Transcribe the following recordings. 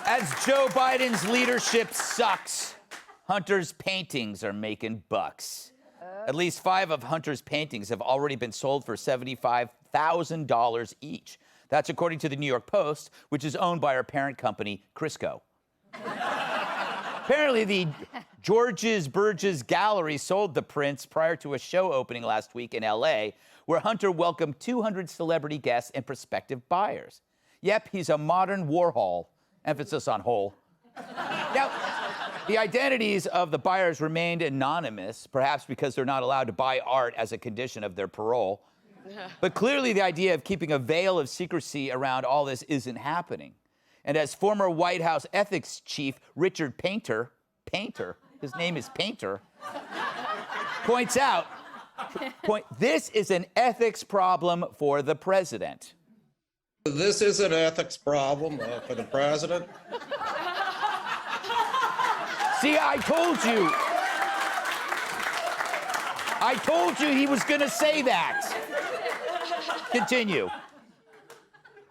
As Joe Biden's leadership sucks, Hunter's paintings are making bucks. At least 5 of Hunter's paintings have already been sold for $75,000 each. That's according to the New York Post, which is owned by our parent company, Crisco. Apparently, the George's Burgess Gallery sold the prints prior to a show opening last week in L.A., where Hunter welcomed 200 celebrity guests and prospective buyers. Yep, he's a modern Warhol. Emphasis on hole. Now, the identities of the buyers remained anonymous, perhaps because they're not allowed to buy art as a condition of their parole. But clearly, the idea of keeping a veil of secrecy around all this isn't happening. And as former White House ethics chief Richard Painter, his name is Painter, points out, this is an ethics problem for the president. This is an ethics problem for the president. See, I told you he was going to say that. Continue.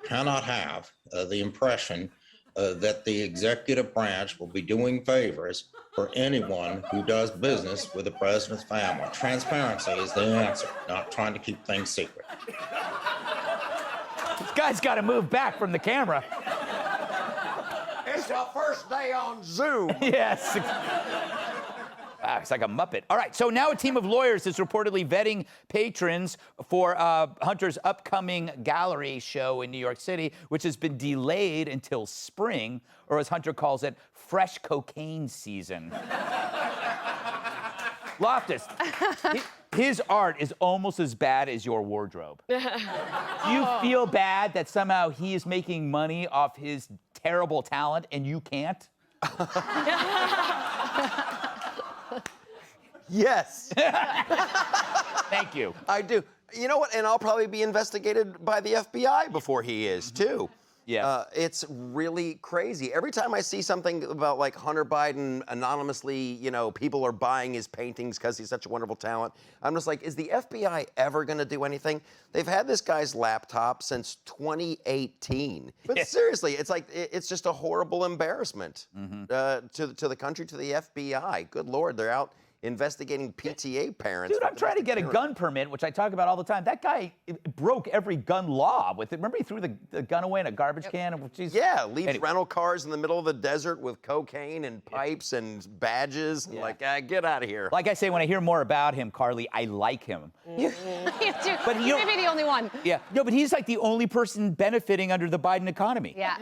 Cannot have the impression that the executive branch will be doing favors for anyone who does business with the president's family. Transparency is the answer, not trying to keep things secret. This guy's got to move back from the camera. It's our first day on Zoom. Yes. Wow, it's like a Muppet. All right, so now a team of lawyers is reportedly vetting patrons for Hunter's upcoming gallery show in New York City, which has been delayed until spring, or as Hunter calls it, fresh cocaine season. Loftus, his art is almost as bad as your wardrobe. Do you feel bad that somehow he is making money off his terrible talent and you can't? Yes. Thank you. I do. You know what? And I'll probably be investigated by the FBI before he is, too. Yeah. It's really crazy. Every time I see something about, like, Hunter Biden anonymously, you know, people are buying his paintings because he's such a wonderful talent, I'm just like, is the FBI ever going to do anything? They've had this guy's laptop since 2018. But seriously, it's like, it's just a horrible embarrassment to the country, to the FBI. Good Lord, they're out investigating PTA parents. Dude, I'm trying to get a gun permit, which I talk about all the time. That guy broke every gun law with it. Remember he threw the gun away in a garbage can? Yeah, leaves rental cars in the middle of the desert with cocaine and pipes and badges. And like, get out of here. Like I say, when I hear more about him, Carly, I like him. You do. But you may be the only one. Yeah. No, but he's like the only person benefiting under the Biden economy. Yeah.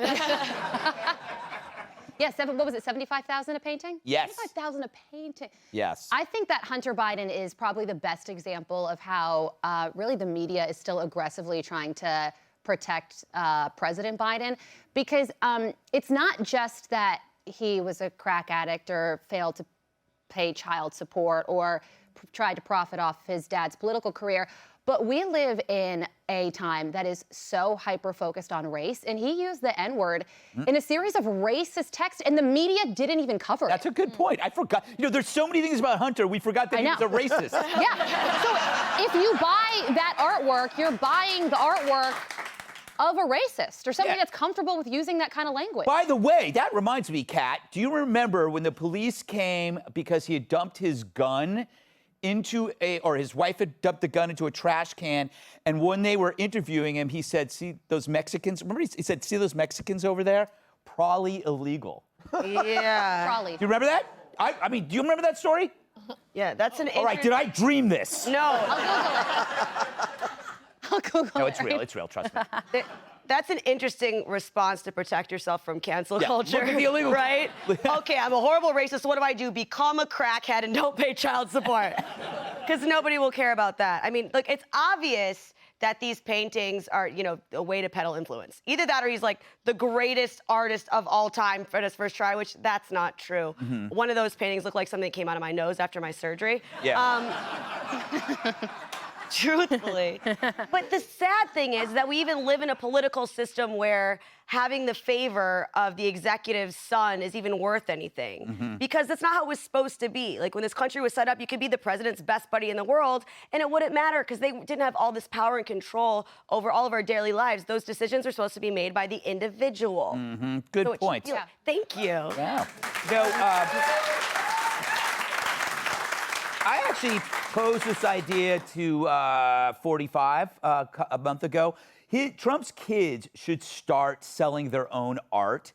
Yeah, what was it, 75,000 a painting? Yes. 75,000 a painting. Yes. I think that Hunter Biden is probably the best example of how really the media is still aggressively trying to protect President Biden, because it's not just that he was a crack addict or failed to pay child support or tried to profit off his dad's political career. But we live in a time that is so hyper-focused on race, and he used the N-word in a series of racist texts, and the media didn't even cover it. That's a good point. I forgot. You know, there's so many things about Hunter, we forgot that he was a racist. Yeah. So if you buy that artwork, you're buying the artwork of a racist or somebody that's comfortable with using that kind of language. By the way, that reminds me, Kat, do you remember when the police came because he had dumped his gun or his wife had dumped the gun into a trash can, and when they were interviewing him, he said, see those Mexicans? Remember he said, see those Mexicans over there? Probably illegal. Yeah. Probably. Do you remember that? I mean, do you remember that story? Yeah, that's an All right, did I dream this? No. I'll Google it. No, it's real, trust me. That's an interesting response to protect yourself from cancel culture. Look at the illegal. Right? Okay, I'm a horrible racist, so what do? Become a crackhead and don't pay child support. Because nobody will care about that. I mean, look, it's obvious that these paintings are, you know, a way to peddle influence. Either that or he's like the greatest artist of all time for his first try, which that's not true. One of those paintings looked like something that came out of my nose after my surgery. Yeah. Truthfully. But the sad thing is that we even live in a political system where having the favor of the executive's son is even worth anything. Because that's not how it was supposed to be. Like, when this country was set up, you could be the president's best buddy in the world, and it wouldn't matter because they didn't have all this power and control over all of our daily lives. Those decisions are supposed to be made by the individual. Good point. Yeah. Thank you. Wow. No, I actually posed this idea to 45 a month ago. Trump's kids should start selling their own art,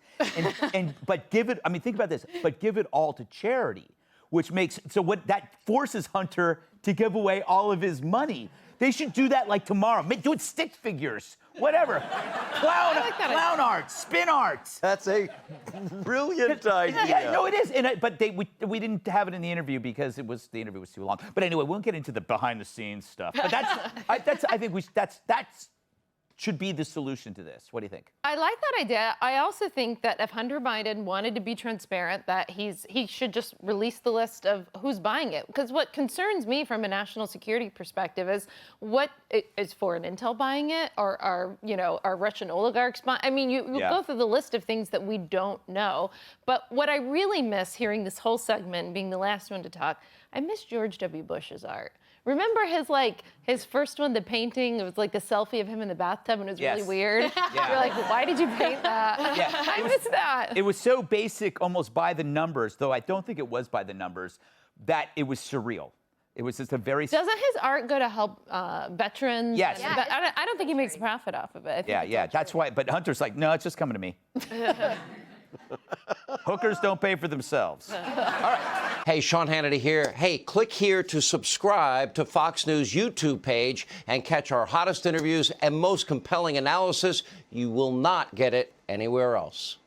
but give it. I mean, think about this. But give it all to charity, which makes that forces Hunter to give away all of his money. They should do that like tomorrow. Do it stick figures, whatever. Clown art, spin art. That's a brilliant idea. Yeah, no, it is. But we didn't have it in the interview because the interview was too long. But anyway, we won't get into the behind the scenes stuff. But I think that's should be the solution to this. What do you think? I like that idea. I also think that if Hunter Biden wanted to be transparent, that he should just release the list of who's buying it. Because what concerns me from a national security perspective is what is foreign intel buying it, or are Russian oligarchs buying? I mean, you go through the list of things that we don't know. But what I really miss hearing this whole segment, being the last one to talk, I miss George W. Bush's art. Remember his first one, the painting? It was like the selfie of him in the bathtub, and it was really weird. Yeah. You're like, why did you paint that? Yeah. I miss that. It was so basic, almost by the numbers, though I don't think it was by the numbers, that it was surreal. It was just a very... Doesn't his art go to help veterans? Yes. Yeah, I don't think he makes profit off of it. That's why. But Hunter's like, no, it's just coming to me. Hookers don't pay for themselves. All right. Hey, Sean Hannity here. Hey, click here to subscribe to Fox News YouTube page and catch our hottest interviews and most compelling analysis. You will not get it anywhere else.